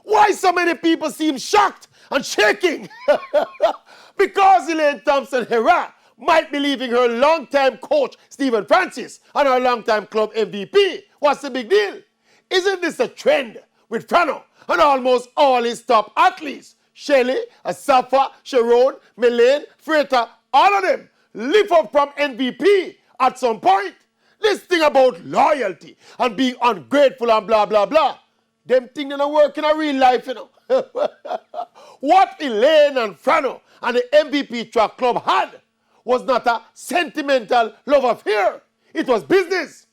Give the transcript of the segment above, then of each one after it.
Why so many people seem shocked and shaking? Because Elaine Thompson-Herah might be leaving her longtime coach, Stephen Francis, and her longtime club MVP. What's the big deal? Isn't this a trend with Frano and almost all his top athletes? Shelly, Asafa, Sharon, Melaine, Freta, all of them live up from MVP at some point. This thing about loyalty and being ungrateful and blah, blah, blah. Them things don't work in a real life, you know. What Elaine and Frano and the MVP track club had was not a sentimental love affair. It was business.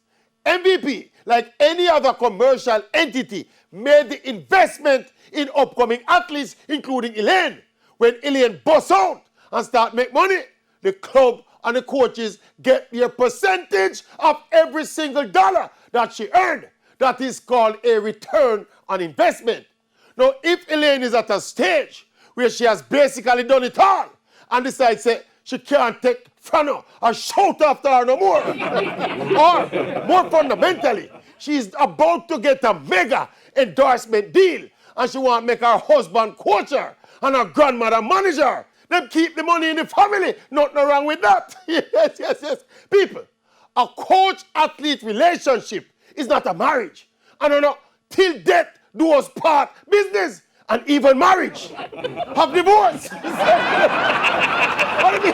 MVP, like any other commercial entity, made the investment in upcoming athletes, including Elaine. When Elaine busts out and start make money, the club and the coaches get their percentage of every single dollar that she earned. That is called a return on investment. Now, if Elaine is at a stage where she has basically done it all and decides say she can't take Frano or shout after her no more, or more fundamentally, she's about to get a mega endorsement deal and she want to make her husband coach her and her grandmother manage her, then keep the money in the family. Nothing wrong with that. Yes. People, a coach-athlete relationship is not a marriage. And till death do us part business. And even marriage have divorce. What do you mean?